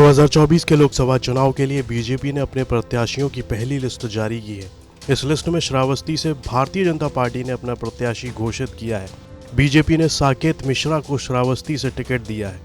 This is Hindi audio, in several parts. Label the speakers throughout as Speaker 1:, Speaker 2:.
Speaker 1: 2024 के लोकसभा चुनाव के लिए बीजेपी ने अपने प्रत्याशियों की पहली लिस्ट जारी की है। इस लिस्ट में श्रावस्ती से भारतीय जनता पार्टी ने अपना प्रत्याशी घोषित किया है। बीजेपी ने साकेत मिश्रा को श्रावस्ती से टिकट दिया है।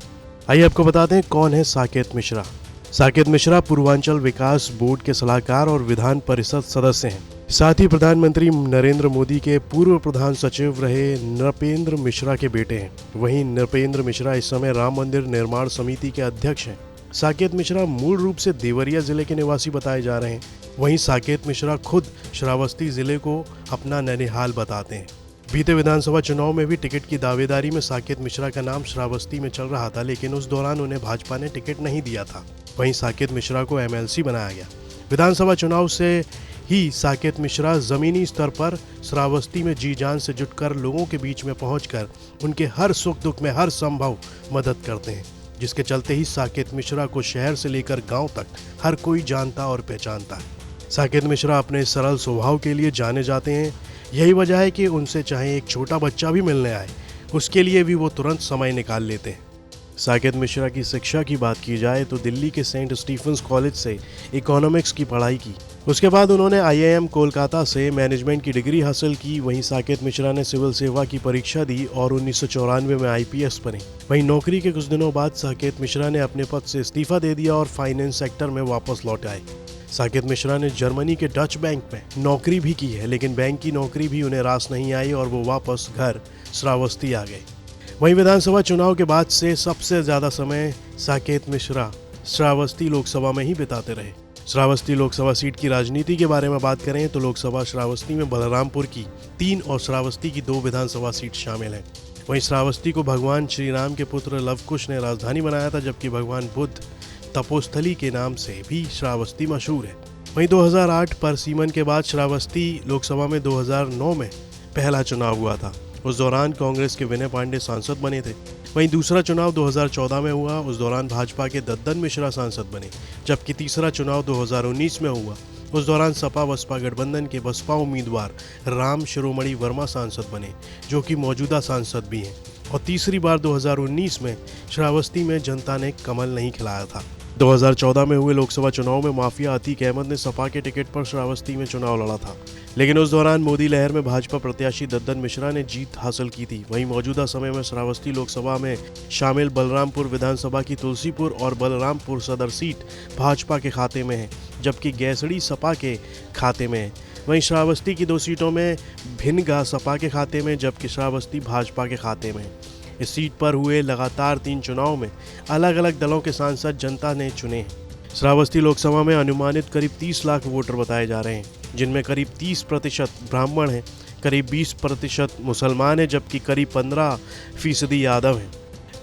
Speaker 1: आइए आपको बताते हैं कौन है साकेत मिश्रा। साकेत मिश्रा पूर्वांचल विकास बोर्ड के सलाहकार और विधान परिषद सदस्य हैं। साथ ही प्रधानमंत्री नरेंद्र मोदी के पूर्व प्रधान सचिव रहे नृपेंद्र मिश्रा के बेटे हैं। वहीं नृपेंद्र मिश्रा इस समय राम मंदिर निर्माण समिति के अध्यक्ष हैं। साकेत मिश्रा मूल रूप से देवरिया जिले के निवासी बताए जा रहे हैं। वहीं साकेत मिश्रा खुद श्रावस्ती जिले को अपना ननिहाल बताते हैं। बीते विधानसभा चुनाव में भी टिकट की दावेदारी में साकेत मिश्रा का नाम श्रावस्ती में चल रहा था, लेकिन उस दौरान उन्हें भाजपा ने टिकट नहीं दिया था। वहीं साकेत मिश्रा को एमएलसी बनाया गया। विधानसभा चुनाव से ही साकेत मिश्रा जमीनी स्तर पर श्रावस्ती में जी जान से जुटकर लोगों के बीच में पहुंचकर उनके हर सुख दुख में हर संभव मदद करते हैं, जिसके चलते ही साकेत मिश्रा को शहर से लेकर गांव तक हर कोई जानता और पहचानता है। साकेत मिश्रा अपने सरल स्वभाव के लिए जाने जाते हैं। यही वजह है कि उनसे चाहे एक छोटा बच्चा भी मिलने आए, उसके लिए भी वो तुरंत समय निकाल लेते हैं। साकेत मिश्रा की शिक्षा की बात की जाए तो दिल्ली के सेंट स्टीफेंस कॉलेज से इकोनॉमिक्स की पढ़ाई की। उसके बाद उन्होंने आईआईएम कोलकाता से मैनेजमेंट की डिग्री हासिल की। वहीं साकेत मिश्रा ने सिविल सेवा की परीक्षा दी और 1994 में आईपीएस बने। वहीं नौकरी के कुछ दिनों बाद साकेत मिश्रा ने अपने पद से इस्तीफा दे दिया और फाइनेंस सेक्टर में वापस लौट आए। साकेत मिश्रा ने जर्मनी के डच बैंक में नौकरी भी की है, लेकिन बैंक की नौकरी भी उन्हें रास नहीं आई और वो वापस घर श्रावस्ती आ गए। वहीं विधानसभा चुनाव के बाद से सबसे ज्यादा समय साकेत मिश्रा श्रावस्ती लोकसभा में ही बिताते रहे। श्रावस्ती लोकसभा सीट की राजनीति के बारे में बात करें तो लोकसभा श्रावस्ती में बलरामपुर की 3 और श्रावस्ती की 2 विधानसभा सीट शामिल हैं। वहीं श्रावस्ती को भगवान श्री राम के पुत्र लवकुश ने राजधानी बनाया था, जबकि भगवान बुद्ध तपोस्थली के नाम से भी श्रावस्ती मशहूर है। वहीं 2008 परसीमन के बाद श्रावस्ती लोकसभा में 2009 में पहला चुनाव हुआ था। उस दौरान कांग्रेस के विनय पांडे सांसद बने थे। वहीं दूसरा चुनाव 2014 में हुआ। उस दौरान भाजपा के दद्दन मिश्रा सांसद बने, जबकि तीसरा चुनाव 2019 में हुआ। उस दौरान सपा बसपा गठबंधन के बसपा उम्मीदवार राम शिरोमणि वर्मा सांसद बने, जो कि मौजूदा सांसद भी हैं। और तीसरी बार 2019 में श्रावस्ती में जनता ने कमल नहीं खिलाया था। 2014 में हुए लोकसभा चुनाव में माफिया अतीक अहमद ने सपा के टिकट पर श्रावस्ती में चुनाव लड़ा था, लेकिन उस दौरान मोदी लहर में भाजपा प्रत्याशी दद्दन मिश्रा ने जीत हासिल की थी। वहीं मौजूदा समय में श्रावस्ती लोकसभा में शामिल बलरामपुर विधानसभा की तुलसीपुर और बलरामपुर सदर सीट भाजपा के खाते में है, जबकि गैसड़ी सपा के खाते में है। वहीं श्रावस्ती की 2 सीटों में भिनगा सपा के खाते में, जबकि श्रावस्ती भाजपा के खाते में है। इस सीट पर हुए लगातार 3 चुनाव में अलग अलग दलों के सांसद जनता ने चुने हैं। श्रावस्ती लोकसभा में अनुमानित करीब 30 लाख वोटर बताए जा रहे हैं, जिनमें करीब 30% ब्राह्मण हैं, करीब 20% मुसलमान हैं, जबकि करीब 15% यादव हैं।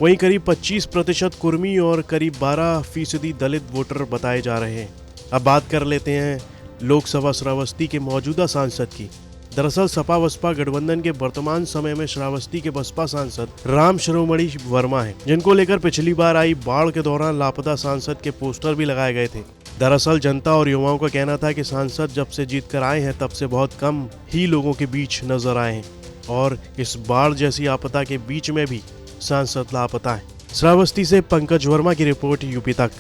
Speaker 1: वहीं करीब 25% कुर्मी और करीब 12% दलित वोटर बताए जा रहे हैं। अब बात कर लेते हैं लोकसभा श्रावस्ती के मौजूदा सांसद की। दरअसल सपा बसपा गठबंधन के वर्तमान समय में श्रावस्ती के बसपा सांसद राम शिरोमणि वर्मा हैं, जिनको लेकर पिछली बार आई बाढ़ के दौरान लापता सांसद के पोस्टर भी लगाए गए थे। दरअसल जनता और युवाओं का कहना था कि सांसद जब से जीत कर आए हैं तब से बहुत कम ही लोगों के बीच नजर आए हैं और इस बाढ़ जैसी आपदा के बीच में भी सांसद लापता है। श्रावस्ती से पंकज वर्मा की रिपोर्ट, यूपी तक।